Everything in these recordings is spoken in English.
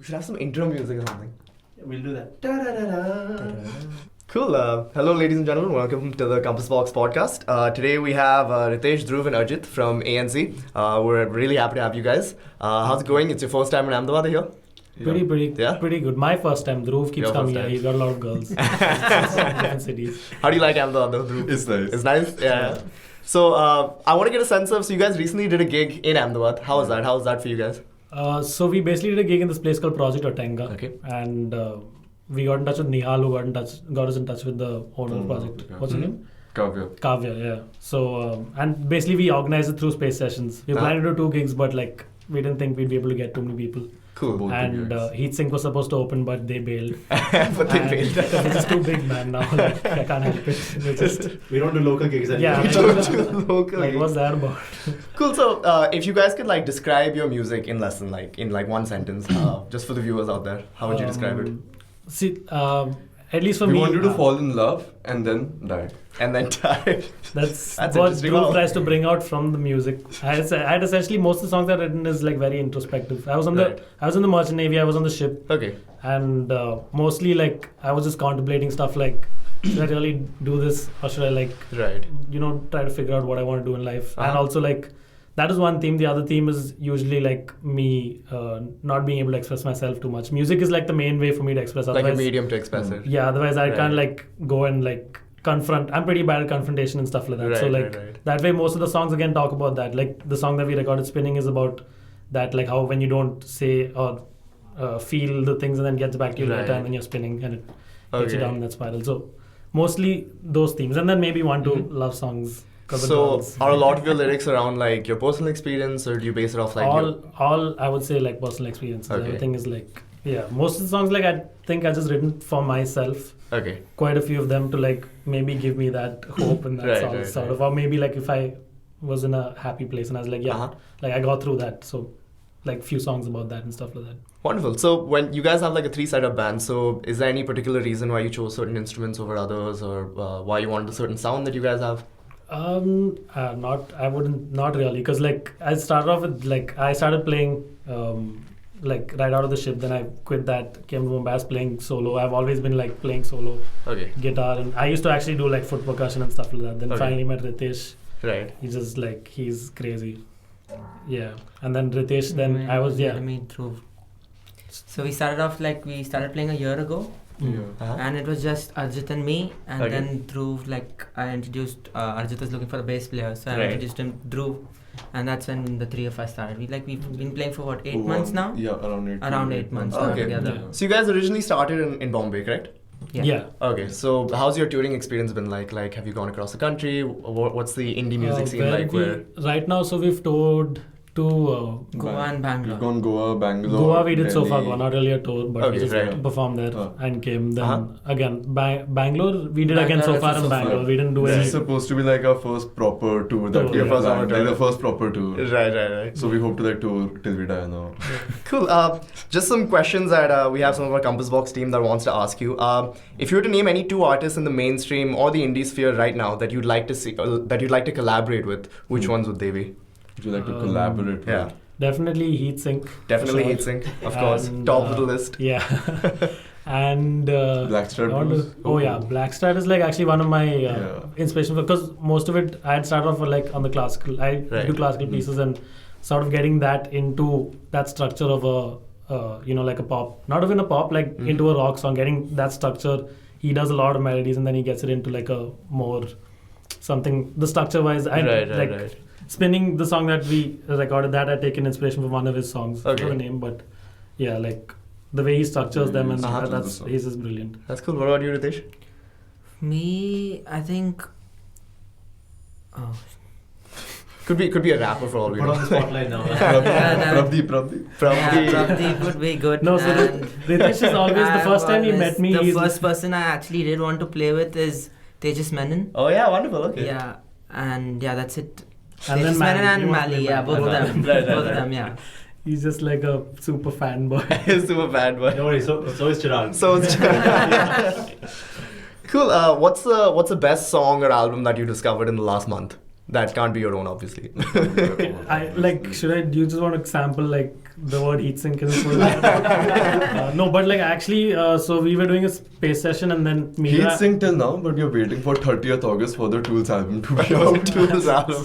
We should have some intro music or something. Yeah, we'll do that. Cool. Hello, ladies and gentlemen. Welcome to the Conver-Sessions Podcast. Today we have Ritesh, Dhruv, and Ajit from AnC. We're really happy to have you guys. How's it going? It's your first time in Ahmedabad here? Pretty good. My first time. Dhruv keeps Your coming first here. time. He's got a lot of girls. Different cities. How do you like Ahmedabad, though, Dhruv? It's nice. It's nice? Yeah. So I want to get a sense of, so you guys recently did a gig in Ahmedabad. How was that? How was that for you guys? So we basically did a gig in this place called Project Otenga. Okay. And we got in touch with Nihal, who got us in touch with the owner of the project. okay. What's her name? Kavya. Yeah. So, and basically we organized it through space sessions. We planned to do 2 gigs, but like we didn't think we'd be able to get too many people. Cool. Both And gigs. Heat was supposed to open, but they bailed. But they failed. It's just too big, man. Now like, I can't help it. We just We don't do local gigs anymore. yeah. We don't do local Like gigs. what's that about? Cool. So, if you guys could like describe your music in lesson, like in like one sentence, just for the viewers out there, how would you describe it? See, at least for We me, want you to fall in love and then die. And then die. that's That's what interesting. Dhruv Wow. tries to bring out from the music. I had essentially most of the songs I've written is like very introspective. I was in Right. the Merchant Navy. I was on the ship, Okay. and mostly like I was just contemplating stuff like, should I really do this or should I like Right. try to figure out what I want to do in life? And Uh-huh. also like that is one theme. The other theme is usually like me not being able to express myself too much. Music is like the main way for me to express. Like a Otherwise, medium to express it. yeah, otherwise I Right. can't like go and like confront. I'm pretty bad at confrontation and stuff like that. So Right, like right, right. that way most of the songs again talk about that. Like the song that we recorded, Spinning, is about that, like how when you don't say or feel the things and then gets back to you Right. later and then you're spinning and it takes you Okay. down in that spiral. So mostly those themes, and then maybe 1-2 love songs. 'cause of So, girls. are a lot of your lyrics around like your personal experience, or do you base it off like all I would say like personal experiences. Okay. Everything is like most of the songs like I think I just written for myself. Okay. Quite a few of them to like maybe give me that hope and that Right, sort right. of, or maybe like if I was in a happy place and I was like like I got through that, so like few songs about that and stuff like that. Wonderful. So, when you guys have like a 3-sided band, so is there any particular reason why you chose certain instruments over others, or why you wanted a certain sound that you guys have? Not really, because like I started off with like I started playing like right out of the ship, then I quit that, came to Mumbai, I was playing solo. I've always been like playing solo Okay. guitar, and I used to actually do like foot percussion and stuff like that. Then Okay. finally met Ritesh. Right. He's crazy. Yeah. And then Ritesh, then I was I mean, through. So we started playing a year ago, Uh-huh. and it was just Arjit and me, and Okay. then Dhruv, like I introduced, Arjit was looking for a bass player, so I Right. introduced him Dhruv, and that's when the 3 of us started. We've been playing for what, 8 months now? Yeah, around 8. Around 8 months now now together. Yeah. So, you guys originally started in Bombay, correct? yeah. Okay. So, how's your touring experience been like? Like, have you gone across the country? What's the indie music scene Where like? we- right now, so we've toured to Goa and Bangalore. We've gone Goa, Bangalore. Goa. We did so far, Delhi. Goa, not really a tour, but Okay, we just right. performed there and came. Then Uh-huh. again, Bangalore, we did again Bangalore so far also in so Bangalore. far. We didn't do This any. is supposed to be like our first proper tour that Tour, we yeah. have First planned. proper Like tour. the first proper tour. Right. So we hope to like tour till we die now. Cool. Just some questions that we have some of our Compass Box team that wants to ask you. If you were to name any 2 artists in the mainstream or the indie sphere right now that you'd like to see, that you'd like to collaborate with, which ones would they be? Would you like to collaborate Yeah. with? Definitely Heat Sync. Definitely for sure. Heat Sync, of course. And, Top of the list. Yeah. And Blackstrap I want Blues? to- yeah, Blackstrap is like actually one of my Yeah. inspirations, because most of it I had started off with like on the classical. I Right. do classical pieces, and sort of getting that into that structure of a like a pop, not even a pop, like into a rock song. Getting that structure, he does a lot of melodies, and then he gets it into like a more something. The structure wise, Right. Spinning, the song that we recorded, that I taken inspiration from one of his songs. I Okay. don't know the name, but yeah, like the way he structures them, and Uh-huh. he's just brilliant. That's cool. What about you, Ritesh? Me, I think. Oh, Could be a rapper for all we Put know. on the spotlight now. Prabdeep. Probably. yeah, Prabdeep would be good. No, so and Ritesh is always the I'm first time he always- met me. The he's first person I actually did want to play with is Tejas Menon. Oh yeah, wonderful. Okay. Yeah, and yeah, that's it. And then Tejas Mali. Menon He and wants to Mali, play yeah, both of Mali. them. Right, Both of them, yeah. He's just like a super fanboy. Super bad boy. Don't worry, so is Chirag. So it's cool. What's the best song or album that you discovered in the last month? That can't be your own, obviously. I like. Should I? Do you just want to sample like the word heat sink is no, but like actually, so we were doing a space session and then Meera. Heat sync till now, but you're waiting for 30th August for the Tools album to be out. Tools album.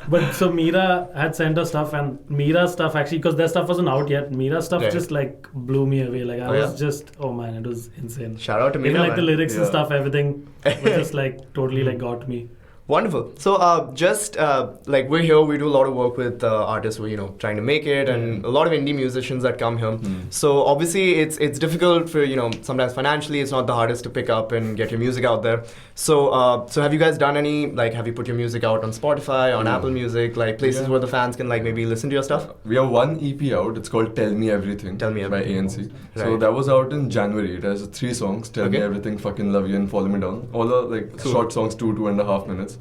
But so Meera had sent her stuff, and Meera's stuff actually, because their stuff wasn't out yet, Meera's stuff Right. just like blew me away. Like I was just, oh man, it was insane. Shout out to Meera. Even like the man. lyrics and stuff, everything was just like totally like got me. Wonderful. So, just like we're here, we do a lot of work with artists who are, trying to make it, and a lot of indie musicians that come here. So obviously, it's difficult for sometimes financially, it's not the hardest to pick up and get your music out there. So, so have you guys done any have you put your music out on Spotify, on Apple Music, like places where the fans can like maybe listen to your stuff? We have one EP out. It's called Tell Me Everything. Tell Me Everything. By AnC. Right. So that was out in January. It has 3 songs: Tell Me Everything, Fucking Love You, and Follow Me Down. All are like short songs, 2.5 minutes.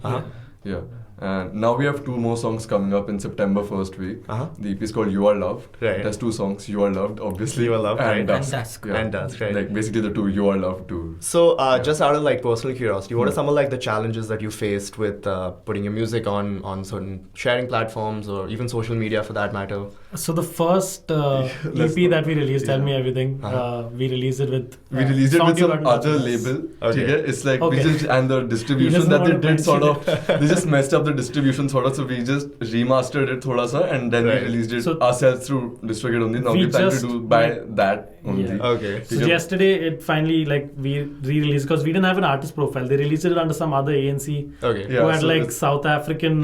Yeah. And now we have 2 more songs coming up in September first week. The EP is called You Are Loved. Right. It has 2 songs, You Are Loved, obviously. You Are Loved, and right. Dusk. And Dusk. Yeah. And Dusk, right. Like basically the 2, You Are Loved too. So, just out of like personal curiosity, what are some of like the challenges that you faced with putting your music on certain sharing platforms or even social media for that matter? So the first EP that we released, Tell Me Everything, we released it with We released it with some Sound other Department. label. Okay. It's like we Okay. just, and the distribution doesn't that they want to did sort of, mention they just messed up the distribution sort of, so we just remastered it thoda sa, and then Right. we released it So ourselves through DistroKid only. Now we we plan to just do by made- that only. Yeah. Okay. So yesterday it finally like we re-released, because we didn't have an artist profile. They released it under some other ANC Okay. Yeah, who had so like it's- South African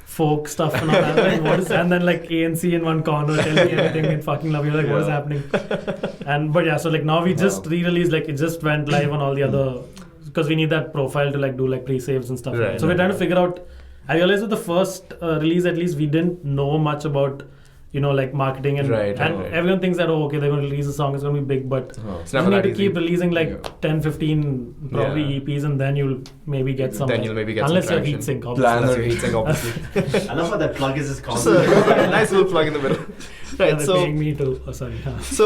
folk stuff and all that. Like, what is, and then like ANC in one corner telling you everything and fucking love you. Like, what is happening? And but yeah, so like now we just re-released, like it just went live on all the other, because we need that profile to like do like pre-saves and stuff. Right. So we're trying to figure out. I realized with the first release, at least we didn't know much about like marketing and Right, and right. everyone thinks that okay, they're going to release a song, it's going to be big, but It's you never need that to easy. keep releasing like Yeah. 10, 15 probably Yeah. EPs, and then you'll maybe get some. Then like- you'll maybe get unless some you're traction. heat sync, Plan obviously. That's your heat sync, obviously. I love how that plug is just Just constant. a nice little plug in the middle. Yeah, Right. they're So, paying me to. Oh, sorry. so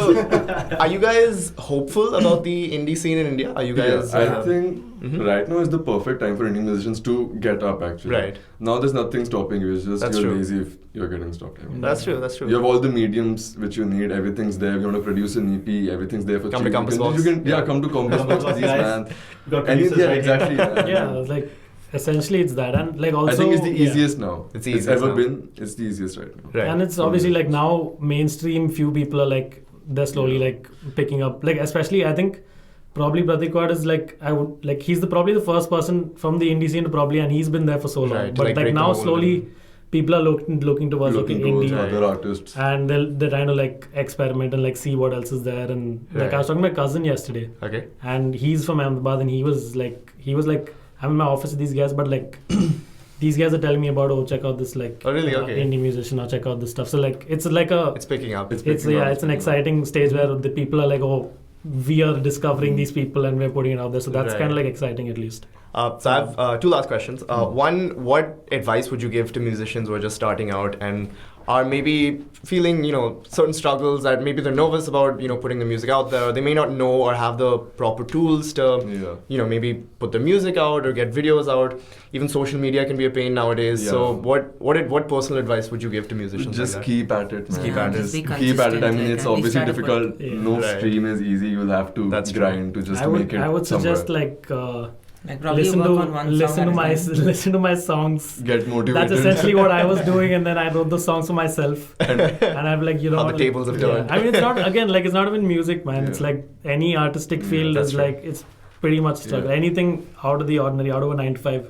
are you guys hopeful about the indie scene in India? Are you guys? I think Mhm. right now is the perfect time for indie musicians to get up actually. Right. Now there's nothing stopping you. It's just That's you're true. lazy if you're getting stopped. I mean. That's true. That's true. You have all the mediums which you need. Everything's there. If you want to produce an EP, everything's there for Come cheap. to Compass You can- Box. You can, yeah, come to Compass Box, please, Guys. man. We got Any, producers yeah, right exactly. here. Yeah, like essentially it's that, and like also I think it's the yeah. easiest now. It's the easiest ever now. been. It's the easiest right now. Right. And it's obviously like now mainstream. Few people are like they're slowly like picking up. Like especially I think probably Pratik Wad is like I would like he's probably the first person from the indie scene to probably, and he's been there for so long. Right, to, But like, like break the now mold slowly and- people are looking towards Looking like towards indie. Right. other artists. And they're trying to like experiment and like see what else is there, and like Right. I was talking to my cousin yesterday, Okay. and he's from Ahmedabad, and he was like I'm in my office with these guys, but like these guys are telling me about check out this like Oh, really? Okay. indie musician, or check out this stuff. So like it's like a It's picking up. it's picking up, it's an picking up. exciting stage where the people are like, oh, we are discovering these people and we're putting it out there. So that's Right. kind of like exciting at least. So I have 2 last questions. One, what advice would you give to musicians who are just starting out and are maybe feeling, certain struggles that maybe they're nervous about, putting the music out there, or they may not know or have the proper tools to, Yeah. maybe put the music out or get videos out. Even social media can be a pain nowadays. Yeah. So what personal advice would you give to musicians? Just like that? keep at it, man. keep at it. Just be Keep at it. I consistent, mean, like, it's at least obviously try to difficult. put- Yeah. No Right. stream is easy. You'll have to That's true. grind to just I would make it I would somewhere. suggest like Like probably listen work to on one listen song to at a my time. listen to my songs. Get motivated. That's essentially what I was doing, and then I wrote the songs for myself. And I'm like, How the what, tables have yeah. turned. I mean, it's not again like it's not even music, man. It's Yeah. like any artistic field that's is true. like it's pretty much struggle. Yeah. Anything out of the ordinary, out of a 9 to 5,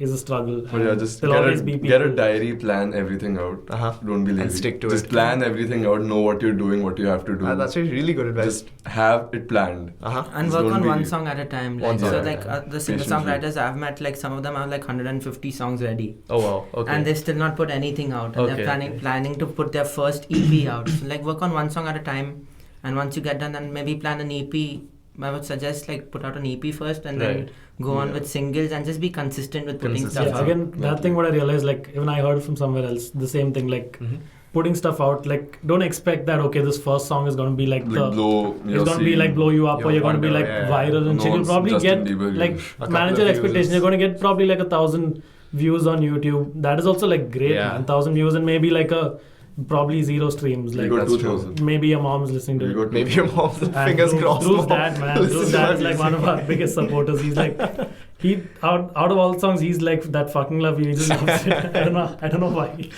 is a struggle. But yeah, And just there'll always be get a people- diary, plan everything out. Uh-huh. Don't be lazy. And stick to just it. plan everything out, know what you're doing, what you have to do. That's really good advice. Just have it planned. Uh-huh. And Just work don't on be- one song at a time. One Like, song so at a like time. the singer Patiently. songwriters I've met, like some of them have like 150 songs ready. Oh wow. Okay. And they still not put anything out, and Okay, they're planning to put their first EP out. So like work on one song at a time, and once you get done, then maybe plan an EP. I would suggest like put out an EP first, and Right. then go on Yeah. with singles, and just be consistent with putting Consistent. stuff Yeah, out. again, that thing what I realized, like even I heard from somewhere else, the same thing, like Mhm. putting stuff out, like don't expect that okay, this first song is gonna be like Blow it's your gonna be scene. like blow you up, Your or you're gonna be wonder, like yeah. viral and No, shit. You'll it's probably Justin get Bieber like views. A couple manage of your views. expectations. You're gonna get probably like 1,000 views on YouTube. That is also like great, Yeah. man. 1,000 views and maybe like a probably 0 streams. We Like got that's 2,000. maybe your mom's listening to We it. got Maybe your mom's fingers crossed. Drew's mom. dad, man. Listen Drew's to dad our is like music. one of our biggest supporters. He's like, he out of all songs, he's like that fucking love you. He just loves it. I don't know why.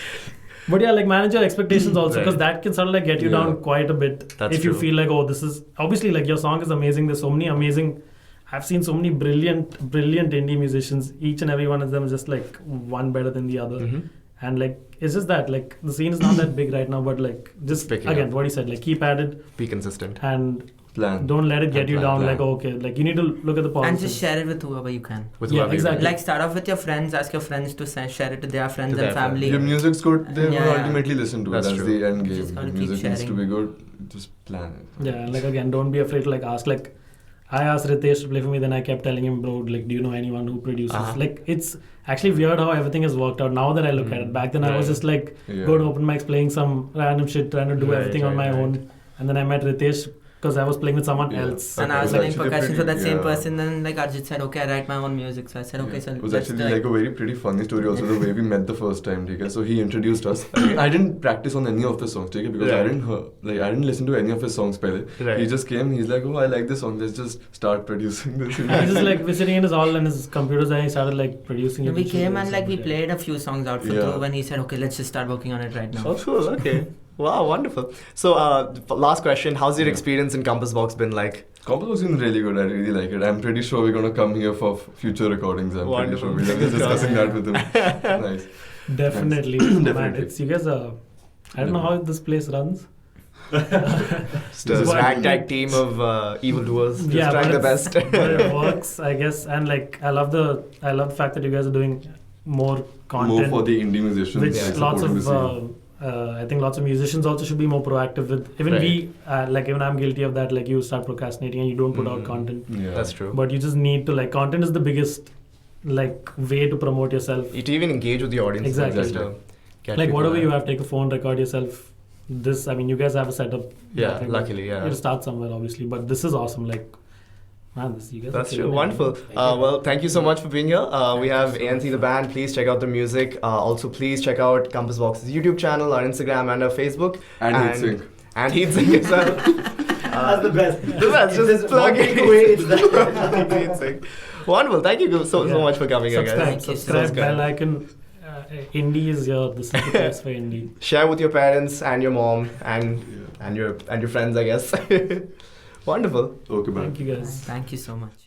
But yeah, like manage your expectations also, because that can sort of like get you down quite a bit. That's if you true. feel like, oh, this is obviously like your song is amazing. There's so many amazing. I've seen so many brilliant indie musicians. Each and every one of them is just like one better than the other. Mhm. And like it's just that like the scene is not that big right now, but like just Picking again up. what he said, like keep at it Be consistent. and Plan. don't let it get you down. Plan. Like okay, like you need to look at the And positives. just share it with whoever you can. With Yeah, whoever you exactly. can. Like start off with your friends, ask your friends to share it to their friends To their and family. Your music's good, they Yeah, will yeah. ultimately listen to That's it. That's true. the end Just game. gotta If keep music needs to sharing. be good, just plan it. Yeah, and like again, don't be afraid to like ask. Like I asked Ritesh to play for me, then I kept telling him, bro, like, do you know anyone who produces? Uh-huh. Like it's actually weird how everything has worked out now that I look at it. Back then I was Right. just like Yeah. go to open mics playing some random shit, trying to do Right, everything on right, my right. own. And then I met Ritesh because I was playing with someone Yeah. else. And Okay. I was It was playing actually percussion for that pretty- same yeah. person. Then like Arjit said, okay, I write my own music. So I said, okay, Yeah. so It was let's actually like a very pretty funny story also the way we met the first time, okay? So he introduced us. I didn't practice on any of the songs, okay? Because I Right. didn't listen to any of his songs pehle. Right. He just came, he's like, oh, I like this song, let's just start producing this. He just like was sitting in his hall and his computers and he started like producing it. We came and like we Yeah. played a few songs out for Yeah. Dhruv and he said, okay, let's just start working on it right now. Oh, cool. Okay. Wow, wonderful. So, last question: how's your Yeah. experience in Compass Box been like? Compass was been really good. I really like it. I'm pretty sure we're gonna come here for future recordings. I'm Wonderful. pretty sure we'll be Fingers discussing crossed. that with him. Nice. Definitely. Man, Definitely. it's you guys are. I don't know how this place runs. Just a This is what- ragtag team of evildoers just Yeah, trying but their it's- best. but it works, I guess. And like I love the fact that you guys are doing more content, More for the indie musicians. which like, lots supporting of the scene. I think lots of musicians also should be more proactive with. Even Right. we, like even I'm guilty of that. Like you start procrastinating and you don't put out Mhm. content, Yeah. That's true. but you just need to like content is the biggest like way to promote yourself. To even engage with the audience. Exactly. Just to get Like people whatever there. you have, take a phone, record yourself. This, I mean, you guys have a setup. Yeah, I think luckily, yeah. You'll start somewhere, obviously, but this is awesome. Like, man, you guys. That's are true. killing it. Wonderful. Well, thank you so much for being here. We have AnC the band. Please check out the music. Also, please check out Compass Box's YouTube channel, our Instagram, and our Facebook. And Heatsink. And Heatsink as well. That's the best. The best. If Just there's plug one it. takeaway, it's that. Heatsink. Wonderful. Thank you so Yeah. much for coming here, Subscribe, guys. Thank you. subscribe, Subscribe. bell icon. Indie is your. This is the place for indie. Share with your parents and your mom and your friends, I guess. Wonderful. Okay, man. Thank you guys. Thank you so much.